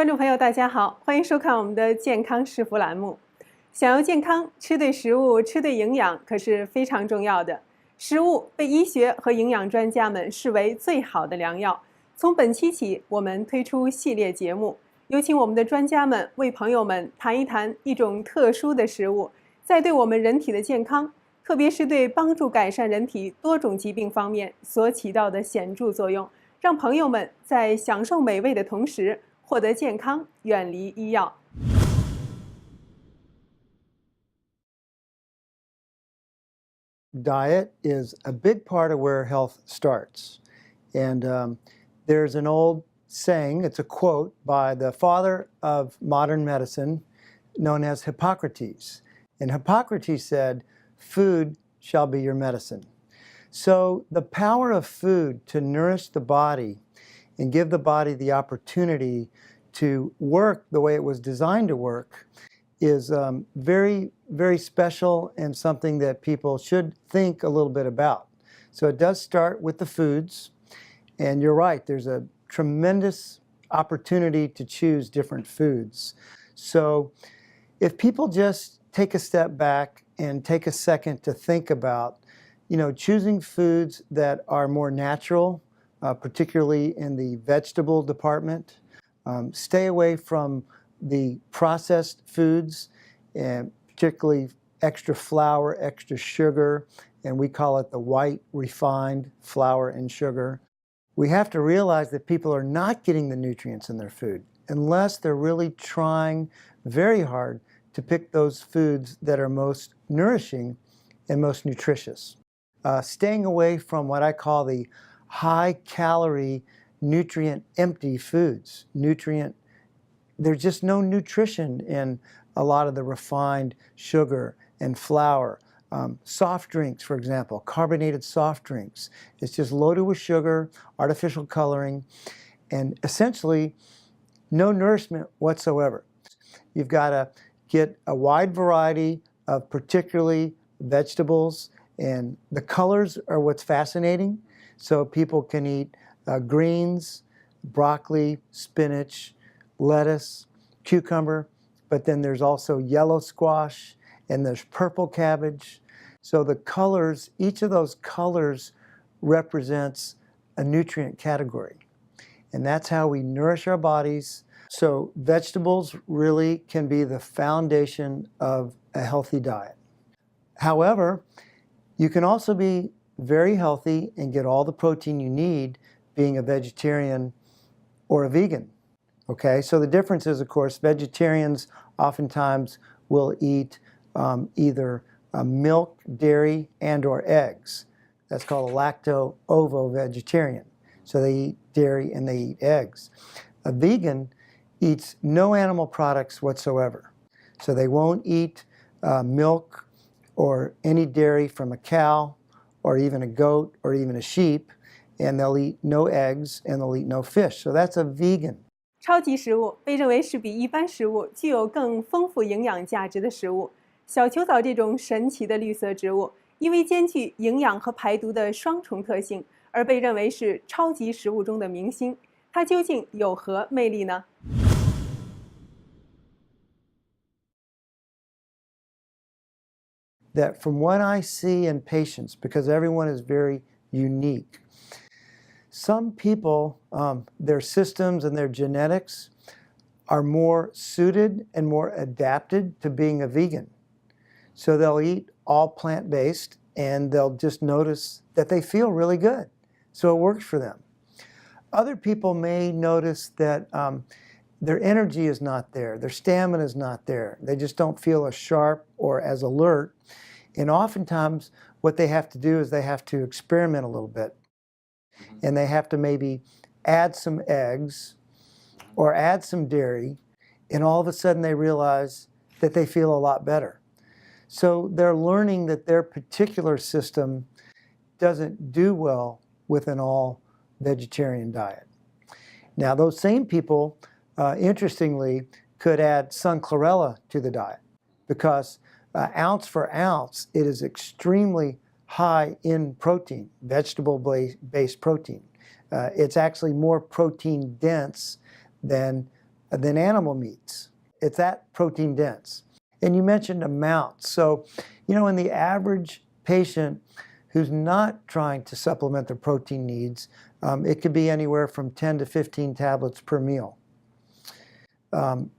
观众朋友，大家好，欢迎收看我们的健康是福栏目。想要健康，吃对食物、吃对营养可是非常重要的。食物被医学和营养专家们视为最好的良药。从本期起，我们推出系列节目，有请我们的专家们为朋友们谈一谈一种特殊的食物，在对我们人体的健康，特别是对帮助改善人体多种疾病方面所起到的显著作用，让朋友们在享受美味的同时，获得健康，远离医药。Diet is a big part of where health starts. And there's an old saying, it's a quote by the father of modern medicine, known as Hippocrates. And Hippocrates said, "Food shall be your medicine." So the power of food to nourish the body and give the body the opportunity to work the way it was designed to work is very, very special and something that people should think a little bit about. So it does start with the foods, and you're right, there's a tremendous opportunity to choose different foods. So if people just take a step back and take a second to think about, choosing foods that are more natural, particularly in the vegetable department, stay away from the processed foods, and particularly extra flour, extra sugar, and we call it the white refined flour and sugar. We have to realize that people are not getting the nutrients in their food unless they're really trying very hard to pick those foods that are most nourishing and most nutritious. Staying away from what I call the high-calorie, nutrient-empty foods. There's just no nutrition in a lot of the refined sugar and flour. Soft drinks, for example, carbonated soft drinks. It's just loaded with sugar, artificial coloring, and essentially no nourishment whatsoever. You've got to get a wide variety of particularly vegetables, and the colors are what's fascinating. So people can eat greens, broccoli, spinach, lettuce, cucumber, but then there's also yellow squash and there's purple cabbage. So the colors, each of those colors represents a nutrient category. And that's how we nourish our bodies. So vegetables really can be the foundation of a healthy diet. However, you can also be very healthy and get all the protein you need being a vegetarian or a vegan. Okay, so the difference is, of course, vegetarians oftentimes will eat either milk, dairy, and or eggs. That's called a lacto-ovo-vegetarian. So they eat dairy and they eat eggs. A vegan eats no animal products whatsoever. So they won't eat milk or any dairy from a cow or even a goat or even a sheep, and they'll eat no eggs and they'll eat no fish. So that's a vegan. 超级食物被认为是比一般食物具有更丰富营养价值的食物。小球藻这种神奇的绿色植物，因为兼具营养和排毒的双重特性，而被认为是超级食物中的明星。它究竟有何魅力呢？ That from what I see in patients, because everyone is very unique, some people, their systems and their genetics are more suited and more adapted to being a vegan. So they'll eat all plant-based and they'll just notice that they feel really good. So it works for them. Other people may notice that their energy is not there, their stamina is not there. They just don't feel as sharp or as alert. And oftentimes what they have to do is they have to experiment a little bit. And they have to maybe add some eggs or add some dairy, and all of a sudden they realize that they feel a lot better. So they're learning that their particular system doesn't do well with an all-vegetarian diet. Now those same people, interestingly, could add sun chlorella to the diet because ounce for ounce, it is extremely high in protein, vegetable-based protein. It's actually more protein dense than than animal meats. It's that protein dense. And you mentioned amounts. So, in the average patient who's not trying to supplement their protein needs, it could be anywhere from 10 to 15 tablets per meal. And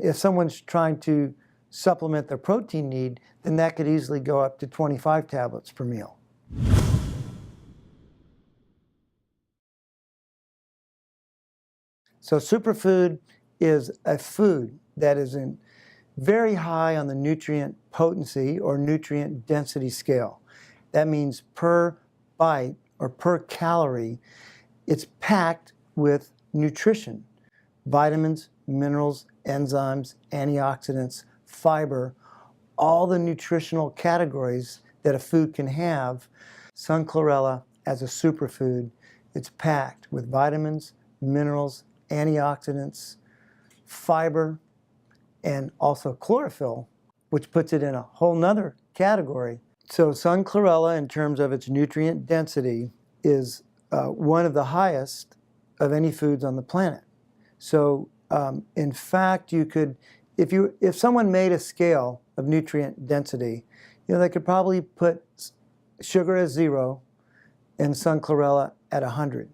if someone's trying to supplement their protein need, then that could easily go up to 25 tablets per meal. So superfood is a food that is very high on the nutrient potency or nutrient density scale. That means per bite or per calorie, it's packed with nutrition, vitamins, minerals, enzymes, antioxidants, fiber, all the nutritional categories that a food can have. Sun chlorella as a superfood, it's packed with vitamins, minerals, antioxidants, fiber, and also chlorophyll, which puts it in a whole nother category. So sun chlorella, in terms of its nutrient density, is one of the highest of any foods on the planet. So in fact, you could, if someone made a scale of nutrient density, they could probably put sugar as 0 and sun chlorella at 100,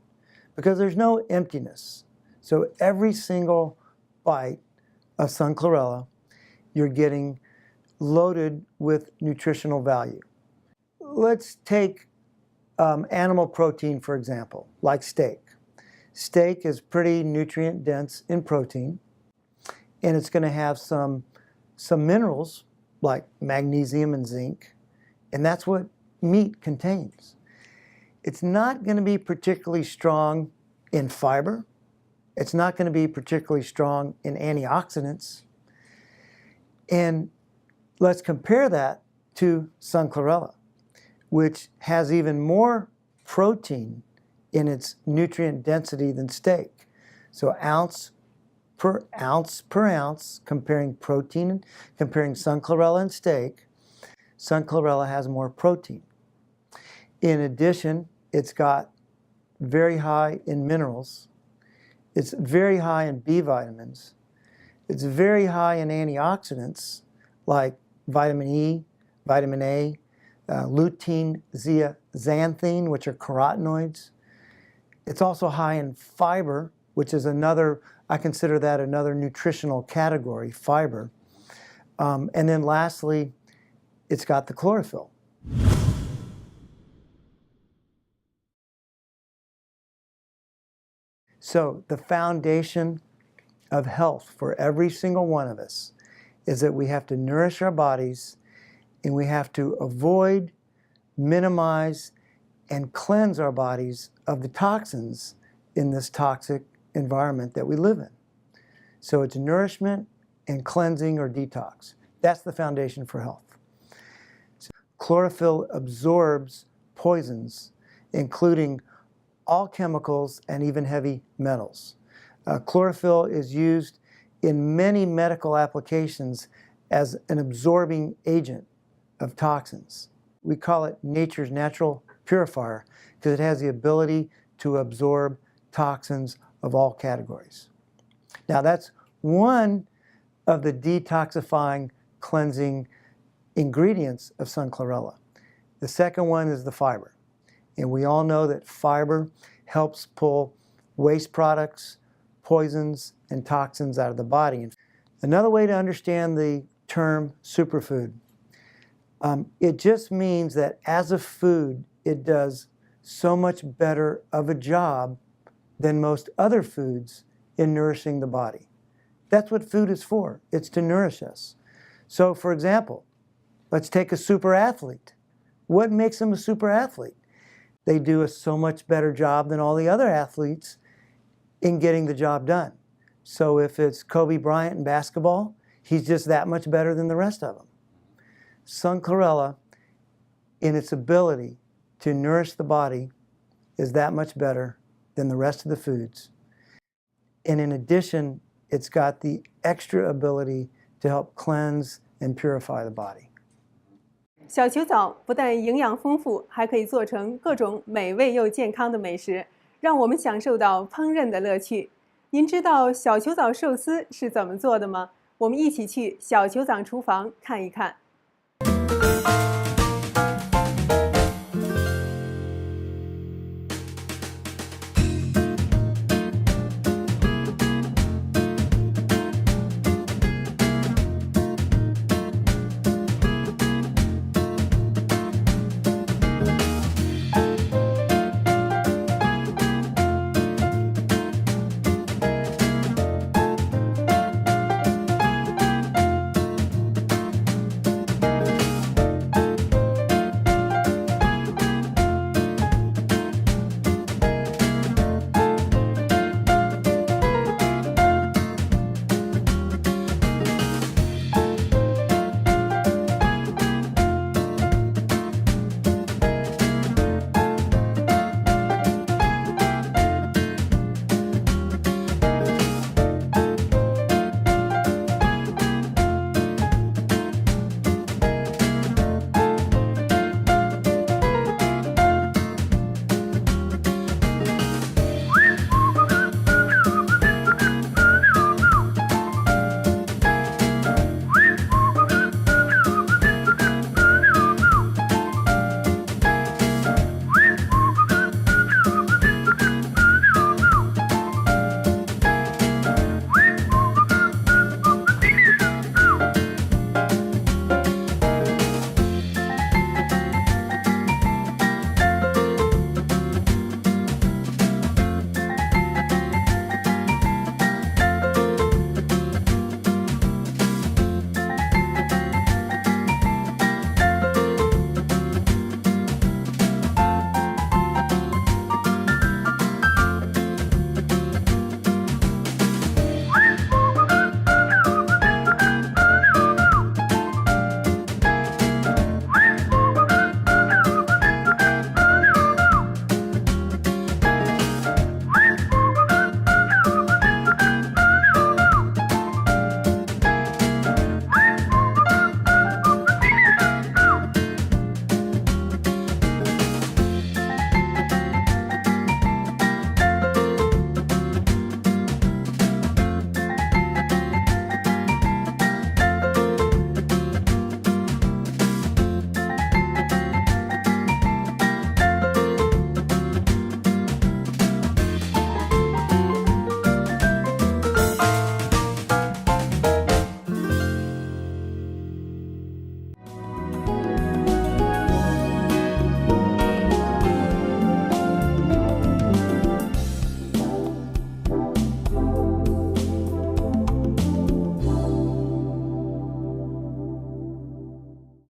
because there's no emptiness. So every single bite of sun chlorella, you're getting loaded with nutritional value. Let's take animal protein, for example, like steak. Steak is pretty nutrient dense in protein, and it's going to have some minerals like magnesium and zinc, and that's what meat contains. It's not going to be particularly strong in fiber. It's not going to be particularly strong in antioxidants. And let's compare that to sun chlorella, which has even more protein in its nutrient density than steak. So ounce per ounce, comparing protein, comparing sun chlorella and steak, sun chlorella has more protein. In addition, it's got very high in minerals. It's very high in B vitamins. It's very high in antioxidants like vitamin E, vitamin A, lutein, zeaxanthin, which are carotenoids. It's also high in fiber, which is I consider that another nutritional category, fiber. And then lastly, it's got the chlorophyll. So the foundation of health for every single one of us is that we have to nourish our bodies, and we have to avoid, minimize, and cleanse our bodies of the toxins in this toxic environment that we live in. So it's nourishment and cleansing or detox. That's the foundation for health. So chlorophyll absorbs poisons, including all chemicals and even heavy metals. Chlorophyll is used in many medical applications as an absorbing agent of toxins. We call it nature's natural purifier because it has the ability to absorb toxins of all categories. Now that's one of the detoxifying, cleansing ingredients of sun chlorella. The second one is the fiber. And we all know that fiber helps pull waste products, poisons, and toxins out of the body. Another way to understand the term superfood, it just means that as a food, it does so much better of a job than most other foods in nourishing the body. That's what food is for. It's to nourish us. So for example, let's take a super athlete. What makes them a super athlete? They do a so much better job than all the other athletes in getting the job done. So if it's Kobe Bryant in basketball, he's just that much better than the rest of them. Sun chlorella, in its ability to nourish the body, is that much better than the rest of the foods. And in addition, it's got the extra ability to help cleanse and purify the body. 小球藻不但营养丰富，还可以做成各种美味又健康的美食，让我们享受到烹饪的乐趣。您知道小球藻寿司是怎么做的吗？我们一起去小球藻厨房看一看。